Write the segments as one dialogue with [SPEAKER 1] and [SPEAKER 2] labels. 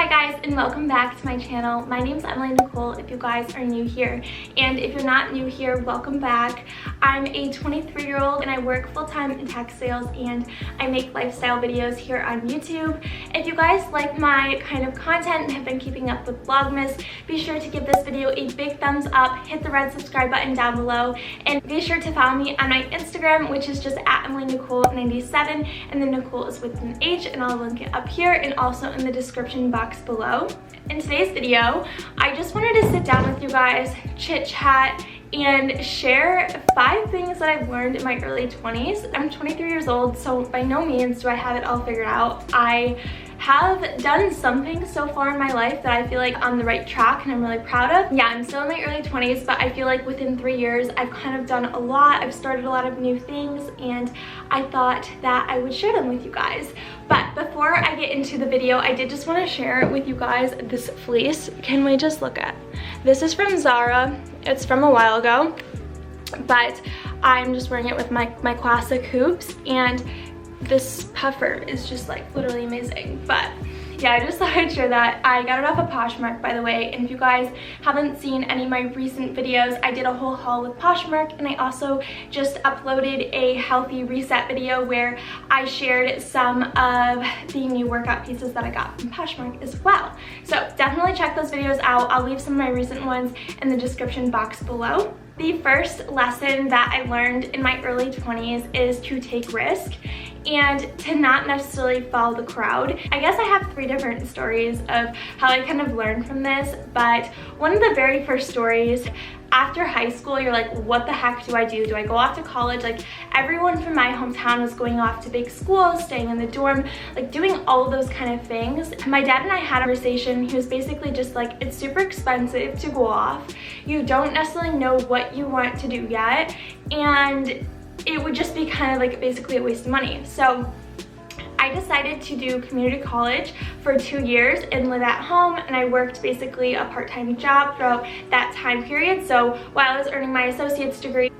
[SPEAKER 1] Hi guys, and welcome back to my channel. My name is Emily Nicole if you guys are new here, and if you're not new here, welcome back. I'm a 23-year-old and I work full-time in tech sales and I make lifestyle videos here on YouTube. If you guys like my kind of content and have been keeping up with Vlogmas, be sure to give this video a big thumbs up, hit the red subscribe button down below, and be sure to follow me on my Instagram, which is just at EmilyNicole97, and the Nicole is with an H, and I'll link it up here and also in the description box below. In today's video, I just wanted to sit down with you guys, chit chat, and share 5 things that I've learned in my early 20s. I'm 23 years old, so by no means do I have it all figured out. I have done something so far in my life that I feel like I'm on the right track and I'm really proud of. Yeah, I'm still in my early 20s, but I feel like within 3 years, I've kind of done a lot. I've started a lot of new things, and I thought that I would share them with you guys. But before I get into the video, I did just want to share with you guys this fleece. Can we just look at? This is from Zara. It's from a while ago, but I'm just wearing it with my classic hoops, and this puffer is just like literally amazing. But yeah, I just thought I'd share that. I got it off of Poshmark, by the way, and if you guys haven't seen any of my recent videos, I did a whole haul with Poshmark, and I also just uploaded a healthy reset video where I shared some of the new workout pieces that I got from Poshmark as well. So definitely check those videos out. I'll leave some of my recent ones in the description box below. The first lesson that I learned in my early 20s is to take risk and to not necessarily follow the crowd. I guess I have 3 different stories of how I kind of learned from this, but one of the very first stories, after high school, you're like, what the heck do I do? Do I go off to college? Like, everyone from my hometown was going off to big schools, staying in the dorm, like doing all of those kind of things. My dad and I had a conversation. He was basically just like, it's super expensive to go off. You don't necessarily know what you want to do yet, and it would just be kind of like basically a waste of money. So I decided to do community college for 2 years and live at home, and I worked basically a part-time job throughout that time period. So while I was earning my associate's degree,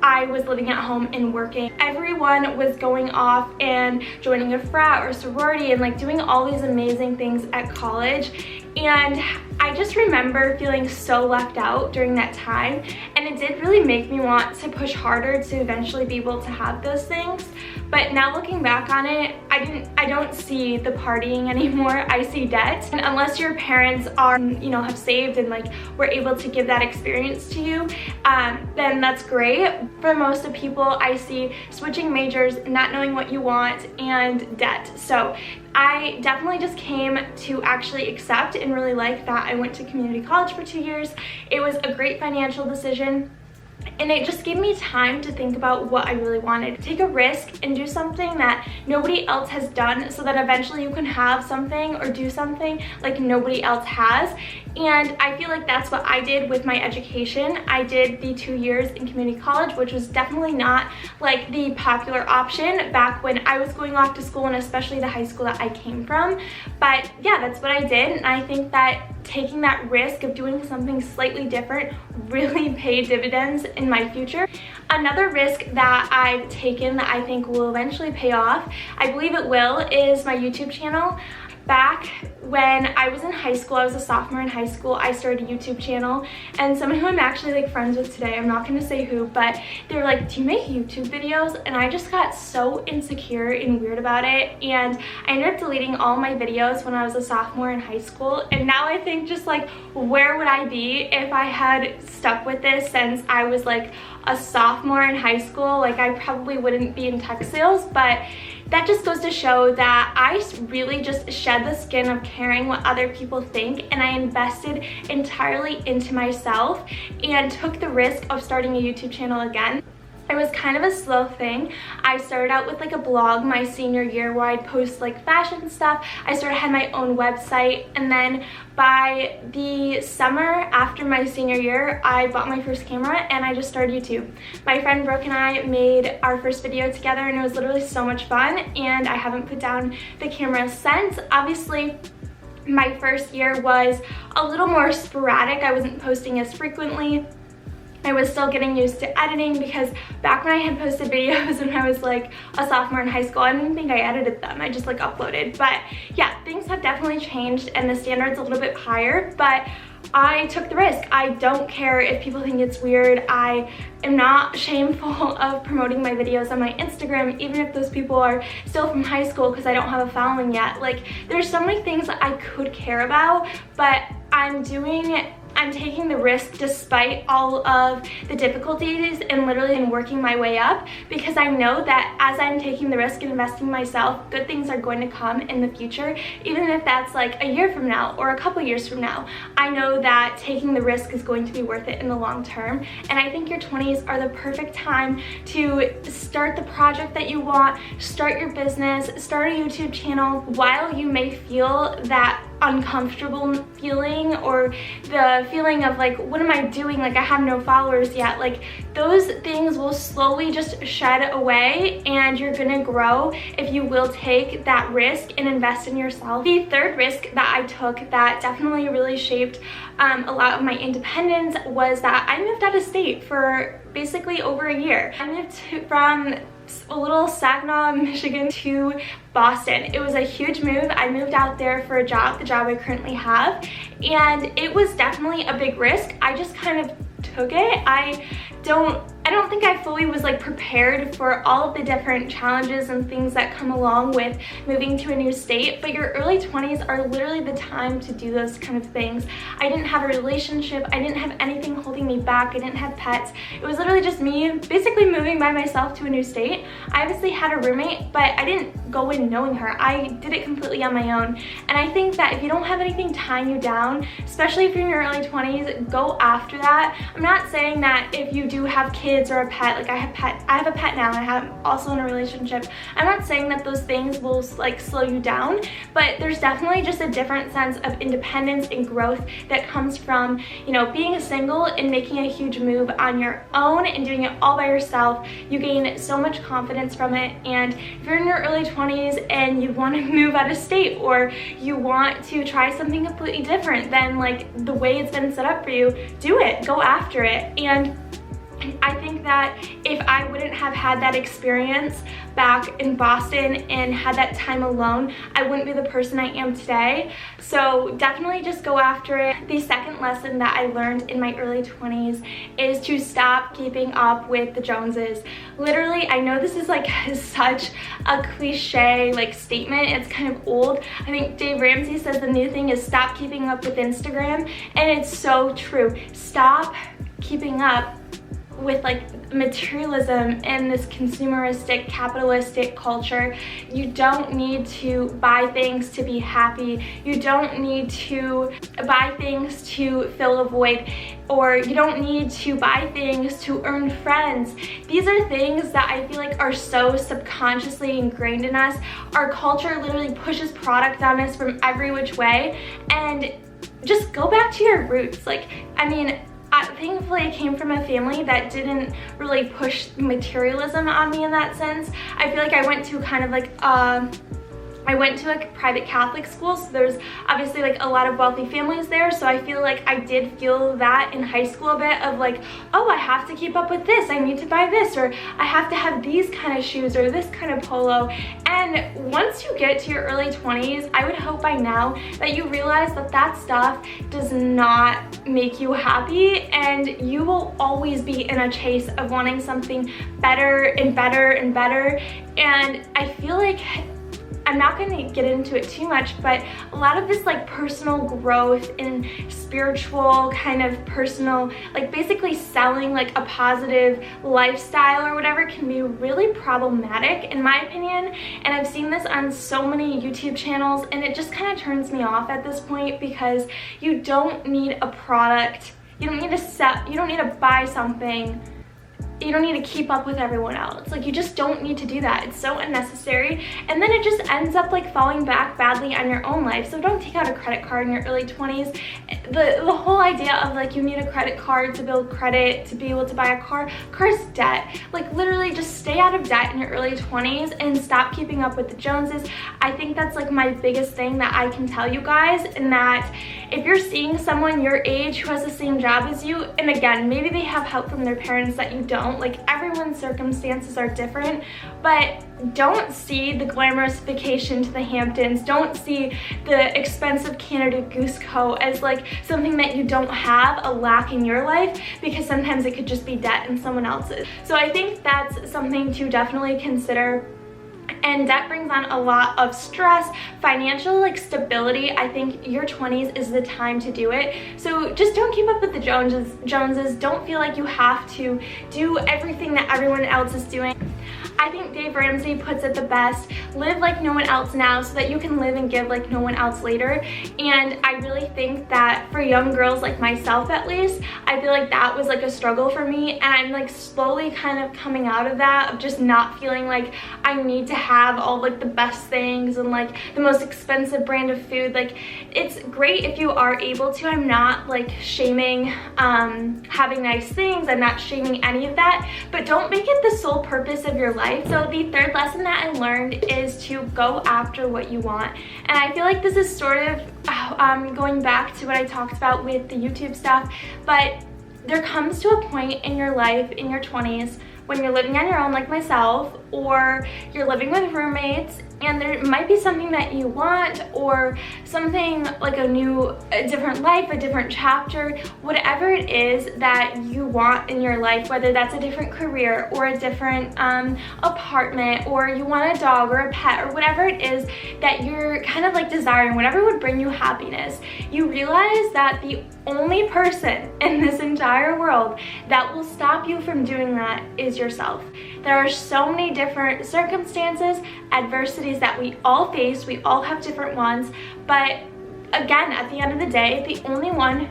[SPEAKER 1] I was living at home and working. Everyone was going off and joining a frat or sorority and like doing all these amazing things at college, and I just remember feeling so left out during that time, and it did really make me want to push harder to eventually be able to have those things. But now looking back on it, I don't see the partying anymore. I see debt. And unless your parents are, have saved and like were able to give that experience to you, then that's great. For most of people, I see switching majors, not knowing what you want, and debt. So I definitely just came to actually accept and really like that I went to community college for 2 years. It was a great financial decision, and it just gave me time to think about what I really wanted. Take a risk and do something that nobody else has done, so that eventually you can have something or do something like nobody else has. And I feel like that's what I did with my education. I did the 2 years in community college, which was definitely not like the popular option back when I was going off to school, and especially the high school that I came from. But yeah, that's what I did, and I think that taking that risk of doing something slightly different really paid dividends in my future. Another risk that I've taken that I think will eventually pay off, I believe it will, is my YouTube channel. Back when I was in high school, I was a sophomore in high school, I started a YouTube channel, and someone who I'm actually like friends with today, I'm not gonna say who, but they were like, do you make YouTube videos? And I just got so insecure and weird about it, and I ended up deleting all my videos when I was a sophomore in high school. And now I think just like, where would I be if I had stuck with this since I was like a sophomore in high school? Like, I probably wouldn't be in tech sales, but that just goes to show that I really just shed the skin of caring what other people think, and I invested entirely into myself and took the risk of starting a YouTube channel again. It was kind of a slow thing. I started out with like a blog my senior year where I'd post like fashion stuff. I had my own website, and then by the summer after my senior year, I bought my first camera and I just started YouTube. My friend Brooke and I made our first video together, and it was literally so much fun, and I haven't put down the camera since. Obviously, my first year was a little more sporadic. I wasn't posting as frequently. I was still getting used to editing, because back when I had posted videos when I was like a sophomore in high school, I don't even think I edited them. I just like uploaded. But yeah, things have definitely changed and the standard's a little bit higher, but I took the risk. I don't care if people think it's weird. I am not shameful of promoting my videos on my Instagram, even if those people are still from high school, because I don't have a following yet. Like, there's so many things that I could care about, but I'm taking the risk despite all of the difficulties and literally working my way up, because I know that as I'm taking the risk and investing in myself, good things are going to come in the future, even if that's like a year from now or a couple years from now. I know that taking the risk is going to be worth it in the long term, and I think your 20s are the perfect time to start the project that you want, start your business, start a YouTube channel. While you may feel that uncomfortable feeling, or the feeling of like, what am I doing, like I have no followers yet, like those things will slowly just shed away, and you're gonna grow if you will take that risk and invest in yourself. The third risk that I took that definitely really shaped a lot of my independence was that I moved out of state for basically over a year. I moved from a little Saginaw, Michigan to Boston. It was a huge move. I moved out there for a job, the job I currently have, and it was definitely a big risk. I just kind of took it. I don't think I fully was like prepared for all of the different challenges and things that come along with moving to a new state, but your early 20s are literally the time to do those kind of things. I didn't have a relationship. I didn't have anything holding me back. I didn't have pets. It was literally just me basically moving by myself to a new state. I obviously had a roommate, but I didn't go in knowing her. I did it completely on my own, and I think that if you don't have anything tying you down, especially if you're in your early 20s, go after that. I'm not saying that if you do have kids or a pet, like I have a pet now, and I'm also in a relationship, I'm not saying that those things will like slow you down, but there's definitely just a different sense of independence and growth that comes from, you know, being single and making a huge move on your own and doing it all by yourself. You gain so much confidence from it, and if you're in your early 20s and you want to move out of state, or you want to try something completely different than like the way it's been set up for you, do it, go after it. And I think that if I wouldn't have had that experience back in Boston and had that time alone, I wouldn't be the person I am today. So definitely just go after it. The second lesson that I learned in my early 20s is to stop keeping up with the Joneses. Literally, I know this is like such a cliche like statement, it's kind of old. I think Dave Ramsey says the new thing is stop keeping up with Instagram, and it's so true. Stop keeping up with like materialism and this consumeristic, capitalistic culture. You don't need to buy things to be happy. You don't need to buy things to fill a void, or you don't need to buy things to earn friends. These are things that I feel like are so subconsciously ingrained in us. Our culture literally pushes product on us from every which way, and just go back to your roots. Like, I mean, thankfully I came from a family that didn't really push materialism on me in that sense. I feel like I went to kind of like I went to a private Catholic school, so there's obviously like a lot of wealthy families there, so I feel like I did feel that in high school a bit of like, oh, I have to keep up with this, I need to buy this, or I have to have these kind of shoes or this kind of polo. And once you get to your early 20s, I would hope by now that you realize that that stuff does not make you happy, and you will always be in a chase of wanting something better and better and better. And I feel like, I'm not going to get into it too much, but a lot of this like personal growth and spiritual kind of personal, like basically selling like a positive lifestyle or whatever, can be really problematic in my opinion. And I've seen this on so many YouTube channels, and it just kind of turns me off at this point, because you don't need a product, you don't need to buy something you don't need to keep up with everyone else. Like, you just don't need to do that. It's so unnecessary, and then it just ends up like falling back badly on your own life. So don't take out a credit card in your early 20s. The whole idea of like you need a credit card to build credit to be able to buy a car's debt. Like, literally just stay out of debt in your early 20s and stop keeping up with the Joneses. I think that's like my biggest thing that I can tell you guys, and that if you're seeing someone your age who has the same job as you, and again, maybe they have help from their parents that you don't, like everyone's circumstances are different, but don't see the glamorous vacation to the Hamptons, don't see the expensive Canada Goose coat as like something that you don't have, a lack in your life, because sometimes it could just be debt in someone else's. So I think that's something to definitely consider. And debt brings on a lot of stress, financial like stability. I think your 20s is the time to do it. So just don't keep up with the Joneses. Don't feel like you have to do everything that everyone else is doing. I think Dave Ramsey puts it the best: live like no one else now so that you can live and give like no one else later. And I really think that for young girls like myself, at least, I feel like that was like a struggle for me, and I'm like slowly kind of coming out of that, of just not feeling like I need to have all like the best things and like the most expensive brand of food. Like, it's great if you are able to. I'm not like shaming having nice things. I'm not shaming any of that, but don't make it the sole purpose of your life. So the third lesson that I learned is to go after what you want. And I feel like this is sort of going back to what I talked about with the YouTube stuff, but there comes to a point in your life, in your 20s, when you're living on your own like myself, or you're living with roommates, and there might be something that you want, or something like a different life, a different chapter, whatever it is that you want in your life, whether that's a different career or a different apartment, or you want a dog or a pet, or whatever it is that you're kind of like desiring, whatever would bring you happiness, you realize that the only person in this entire world that will stop you from doing that is yourself. There are so many different circumstances, adversities that we all face. We all have different ones, but again, at the end of the day, the only one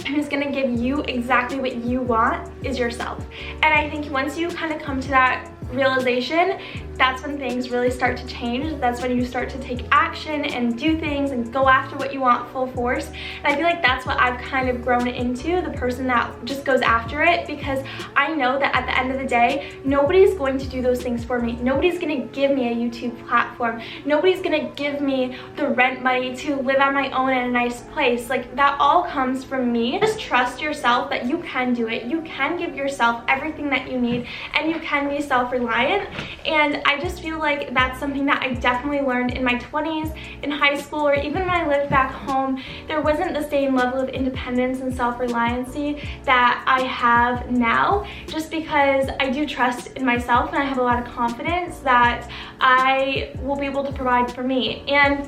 [SPEAKER 1] who's gonna give you exactly what you want is yourself. And I think once you kind of come to that realization, that's when things really start to change. That's when you start to take action and do things and go after what you want full force. And I feel like that's what I've kind of grown into, the person that just goes after it, because I know that at the end of the day, nobody's going to do those things for me. Nobody's gonna give me a YouTube platform. Nobody's gonna give me the rent money to live on my own in a nice place. Like, that all comes from me. Just trust yourself that you can do it. You can give yourself everything that you need, and you can be self-reliant. And I just feel like that's something that I definitely learned in my 20s, in high school, or even when I lived back home. There wasn't the same level of independence and self-reliancy that I have now, just because I do trust in myself and I have a lot of confidence that I will be able to provide for me. And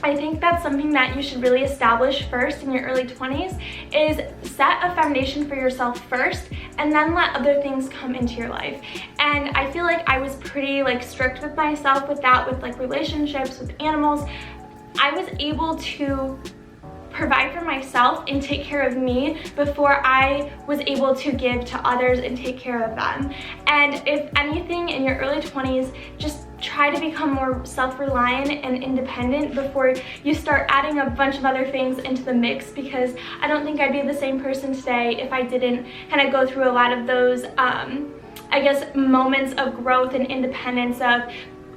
[SPEAKER 1] I think that's something that you should really establish first in your early 20s, is set a foundation for yourself first, and then let other things come into your life. And I feel like I was pretty like strict with myself with that, with like relationships, with animals. I was able to provide for myself and take care of me before I was able to give to others and take care of them. And if anything, in your early 20s, just try to become more self-reliant and independent before you start adding a bunch of other things into the mix, because I don't think I'd be the same person today if I didn't kind of go through a lot of those I guess moments of growth and independence, of,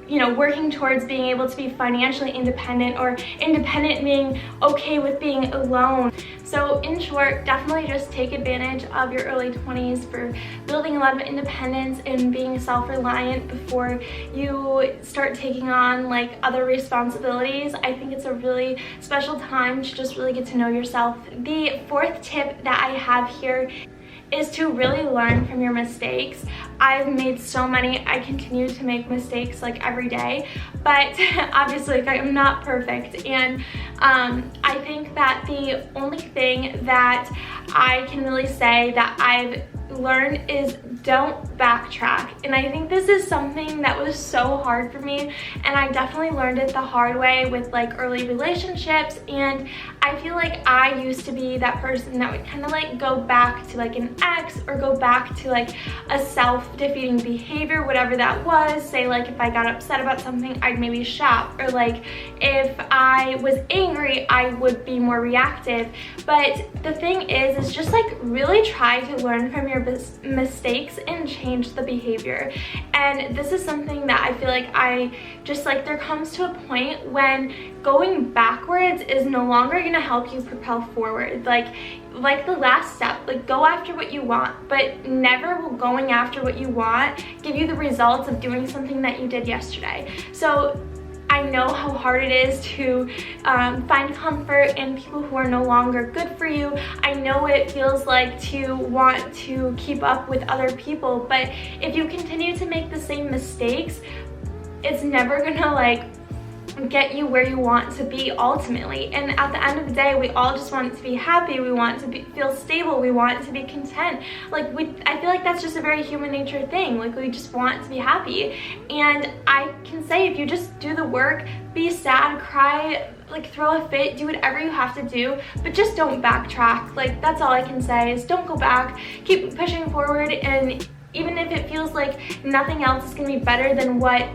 [SPEAKER 1] you know, working towards being able to be financially independent, or independent being okay with being alone. So in short, definitely just take advantage of your early 20s for building a lot of independence and being self-reliant before you start taking on like other responsibilities. I think it's a really special time to just really get to know yourself. The fourth tip that I have here is to really learn from your mistakes. I've made so many. I continue to make mistakes like every day, but obviously like, I'm not perfect. And I think that the only thing that I can really say that I've learned is don't backtrack. And I think this is something that was so hard for me, and I definitely learned it the hard way with like early relationships. And I feel like I used to be that person that would kind of like go back to like an ex, or go back to like a self-defeating behavior, whatever that was. Say like if I got upset about something, I'd maybe shop, or like if I was angry, I would be more reactive. But the thing is just like really try to learn from your mistakes and change the behavior. And this is something that I feel like I just like, there comes to a point when going backwards is no longer going to help you propel forward. Like the last step, like go after what you want, but never will going after what you want give you the results of doing something that you did yesterday. So I know how hard it is to find comfort in people who are no longer good for you. I know what it feels like to want to keep up with other people, but if you continue to make the same mistakes, it's never gonna like get you where you want to be ultimately. And at the end of the day, we all just want to be happy, we want to feel stable, we want to be content. Like I feel like that's just a very human nature thing. Like we just want to be happy. And I can say, if you just do the work, be sad, cry, like throw a fit, do whatever you have to do, but just don't backtrack. Like that's all I can say, is don't go back, keep pushing forward. And even if it feels like nothing else is gonna be better than what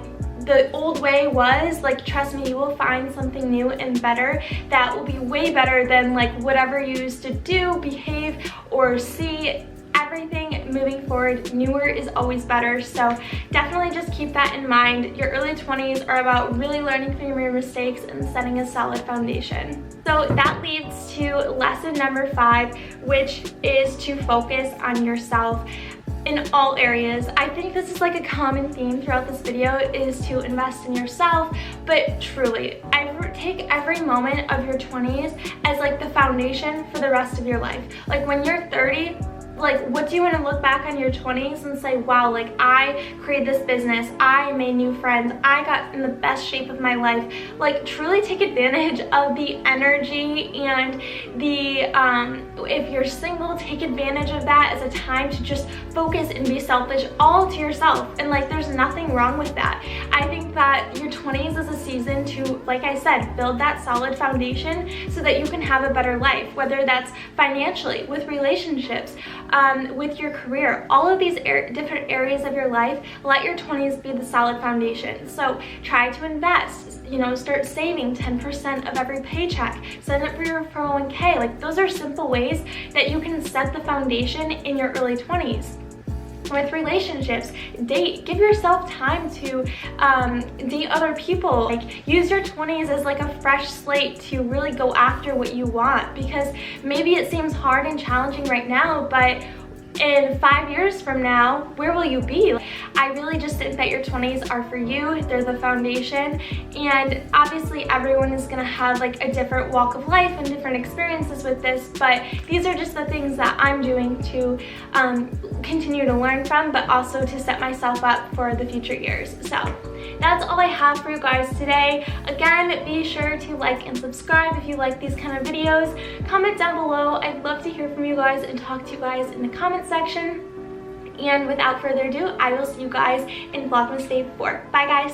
[SPEAKER 1] the old way was, like trust me, you will find something new and better that will be way better than like whatever you used to do, behave, or see. Everything moving forward, newer is always better. So definitely just keep that in mind. Your early 20s are about really learning from your mistakes and setting a solid foundation. So that leads to lesson number 5, which is to focus on yourself in all areas. I think this is like a common theme throughout this video, is to invest in yourself. But truly, take every moment of your 20s as like the foundation for the rest of your life. Like when you're 30, like what do you want to look back on your 20s and say, wow, like I created this business, I made new friends, I got in the best shape of my life. Like truly take advantage of the energy and the if you're single, take advantage of that as a time to just focus and be selfish all to yourself. And like there's nothing wrong with that. I think that your 20s is a season to, like I said, build that solid foundation so that you can have a better life, whether that's financially, with relationships, with your career, all of these different areas of your life. Let your 20s be the solid foundation. So try to invest, you know, start saving 10% of every paycheck, set up for your 401k. Like those are simple ways that you can set the foundation in your early 20s. With relationships, date, give yourself time to date other people. Like use your 20s as like a fresh slate to really go after what you want, because maybe it seems hard and challenging right now, but in 5 years from now, where will you be? I really just think that your 20s are for you. They're the foundation. And obviously everyone is gonna have like a different walk of life and different experiences with this, but these are just the things that I'm doing to continue to learn from, but also to set myself up for the future years. So that's all I have for you guys today. Again, be sure to like and subscribe if you like these kind of videos. Comment down below. I'd love to hear from you guys and talk to you guys in the comment section. And without further ado, I will see you guys in Vlogmas Day 4. Bye guys!